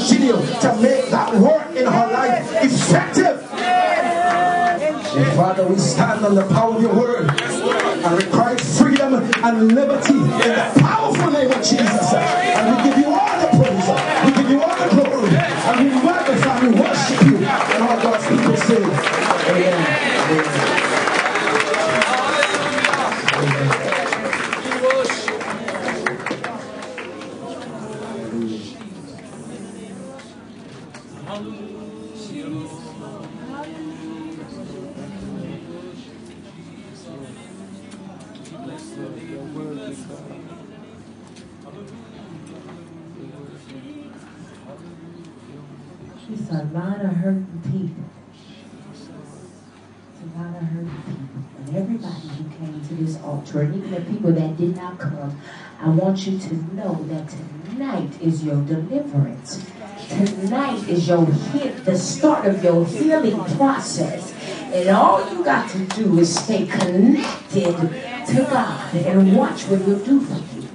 continue to make that work in her life effective. And Father, we stand on the power of your word and we cry freedom and liberty in the powerful name of Jesus. And we give you all the praise, we give you all the glory, and we magnify, we worship you. And all God's people say, amen. Amen. It's a lot of hurting people. It's a lot of hurting people. And everybody who came to this altar, and even the people that did not come, I want you to know that tonight is your deliverance. Tonight is the start of your healing process. And all you got to do is stay connected to God and watch what He'll do for you.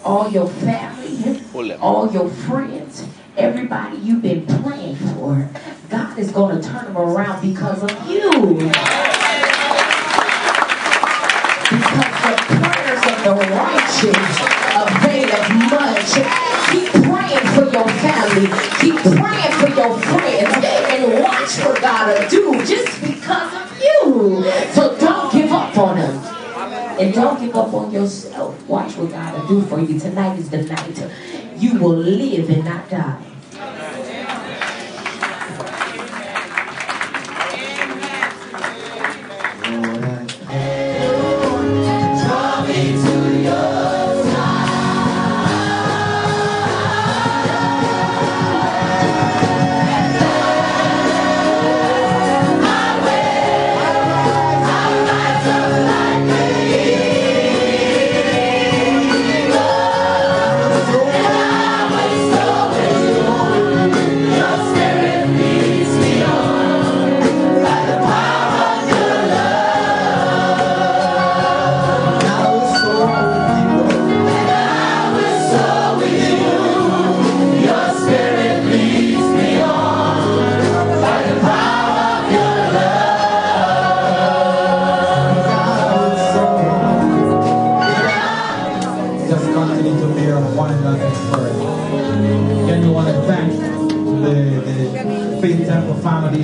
All your family, all your friends, everybody you've been praying for, God is going to turn them around because of you. Because the prayers of the righteous availeth much. Keep praying for your family. Keep praying for your friends. And watch what God will do just because of you. So don't give up on them. And don't give up on yourself. Watch what God will do for you. Tonight is the night. You will live and not die.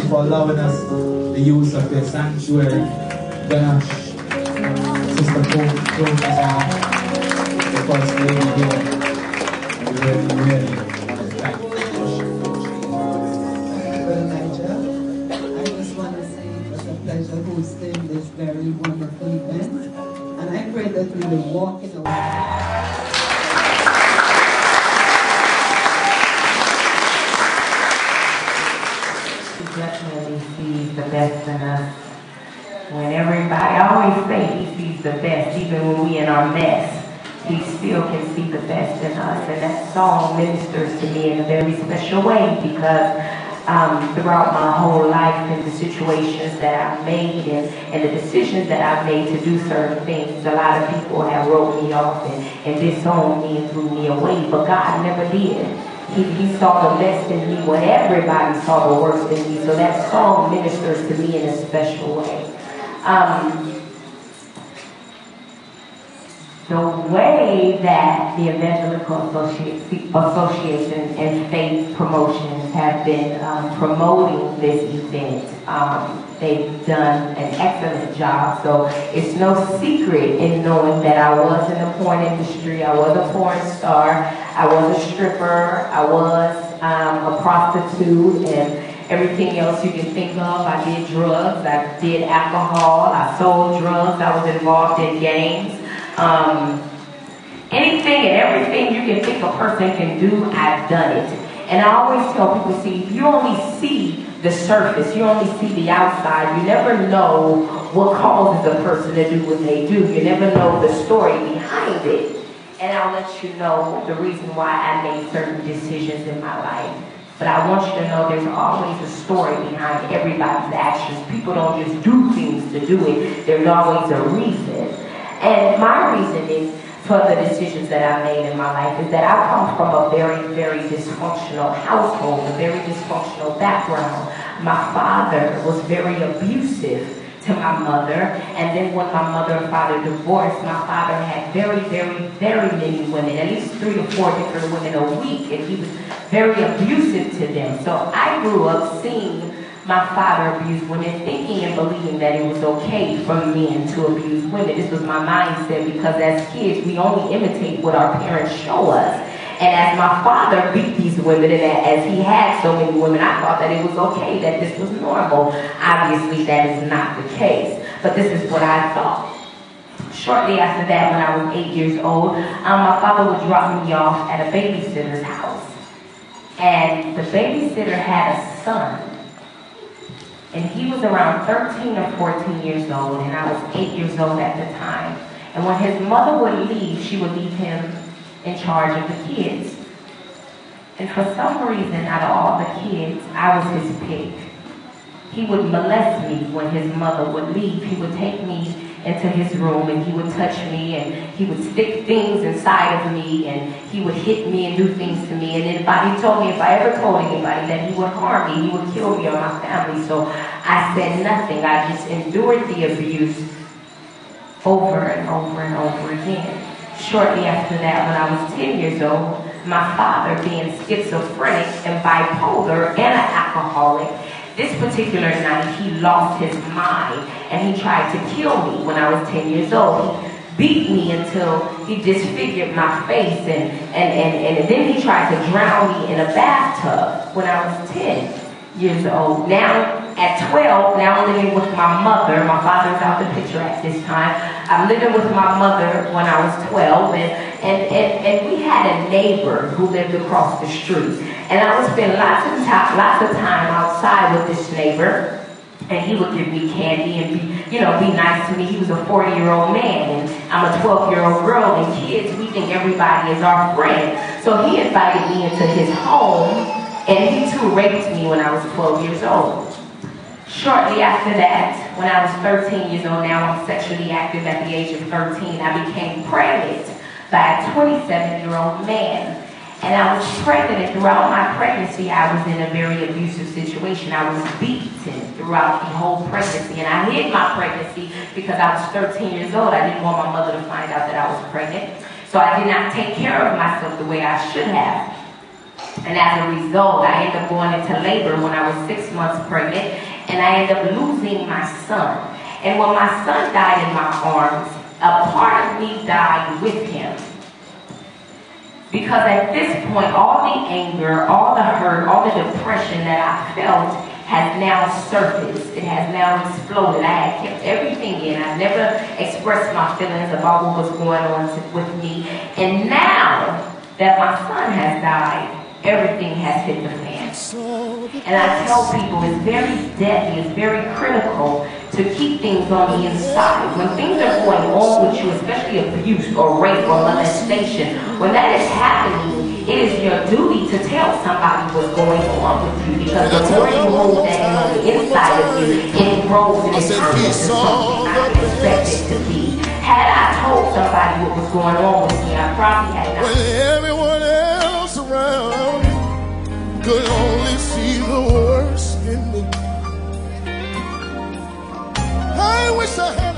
For allowing us the use of their sanctuary. Gosh, Sister Cole is on the first lady here. We really want to thank you. Brother Elijah, I just want to say it was a pleasure hosting this very wonderful event. And I pray that we will walk in the definitely sees the best in us. When everybody, I always say He sees the best, even when we in our mess, He still can see the best in us. And that song ministers to me in a very special way because throughout my whole life and the situations that I've made and the decisions that I've made to do certain things, a lot of people have wrote me off and disowned me and threw me away, but God never did. He saw the best in me when everybody saw the worst in me. So that song ministers to me in a special way. The way that the Evangelical Association and Faith Promotions have been promoting this event, they've done an excellent job. So it's no secret in knowing that I was in the porn industry. I was a porn star. I was a stripper. I was a prostitute and everything else you can think of. I did drugs. I did alcohol. I sold drugs. I was involved in gangs. Anything and everything you can think a person can do, I've done it. And I always tell people, see, you only see the surface, you only see the outside. You never know what causes a person to do what they do. You never know the story behind it. And I'll let you know the reason why I made certain decisions in my life. But I want you to know there's always a story behind everybody's actions. People don't just do things to do it. There's always a reason. And my reason is for the decisions that I made in my life is that I come from a very, very dysfunctional household, a very dysfunctional background. My father was very abusive to my mother, and then when my mother and father divorced, my father had very, very, very many women, at least 3 to 4 different women a week, and he was very abusive to them. So I grew up seeing my father abuse women, thinking and believing that it was okay for men to abuse women. This was my mindset, because as kids, we only imitate what our parents show us. And as my father beat these women, and as he had so many women, I thought that it was okay, that this was normal. Obviously, that is not the case, but this is what I thought. Shortly after that, when I was 8 years old, my father would drop me off at a babysitter's house. And the babysitter had a son. And he was around 13 or 14 years old, and I was 8 years old at the time. And when his mother would leave, she would leave him in charge of the kids. And for some reason, out of all the kids, I was his pick. He would molest me when his mother would leave. He would take me into his room, and he would touch me, and he would stick things inside of me, and he would hit me and do things to me. And then he told me if I ever told anybody that he would harm me, he would kill me or my family. So I said nothing. I just endured the abuse over and over and over again. Shortly after that, when I was 10 years old, my father, being schizophrenic and bipolar and an alcoholic, this particular night he lost his mind and he tried to kill me when I was 10 years old. He beat me until he disfigured my face, and then he tried to drown me in a bathtub when I was 10 years old. Now, at 12, now I'm living with my mother. My father's out the picture at this time. I'm living with my mother when I was 12, and we had a neighbor who lived across the street. And I would spend lots of time outside with this neighbor, and he would give me candy and be nice to me. He was a 40-year-old man, and I'm a 12-year-old girl, and kids, we think everybody is our friend. So he invited me into his home, and he too raped me when I was 12 years old. Shortly after that, when I was 13 years old, now I'm sexually active at the age of 13, I became pregnant by a 27-year-old man. And I was pregnant, and throughout my pregnancy, I was in a very abusive situation. I was beaten throughout the whole pregnancy, and I hid my pregnancy because I was 13 years old. I didn't want my mother to find out that I was pregnant. So I did not take care of myself the way I should have. And as a result, I ended up going into labor when I was 6 months pregnant, and I ended up losing my son. And when my son died in my arms, a part of me died with him. Because at this point, all the anger, all the hurt, all the depression that I felt has now surfaced. It has now exploded. I had kept everything in. I never expressed my feelings about what was going on with me. And now that my son has died, everything has hit the fan. And I tell people it's very deadly, it's very critical to keep things on the inside. When things are going on with you, especially abuse or rape or molestation, when that is happening, it is your duty to tell somebody what's going on with you, because the more you hold that on the inside of you, it grows and it turns into something I didn't expect it to be. Had I told somebody what was going on with me, I probably had not. When everyone else around could only see the worst in me, I wish I had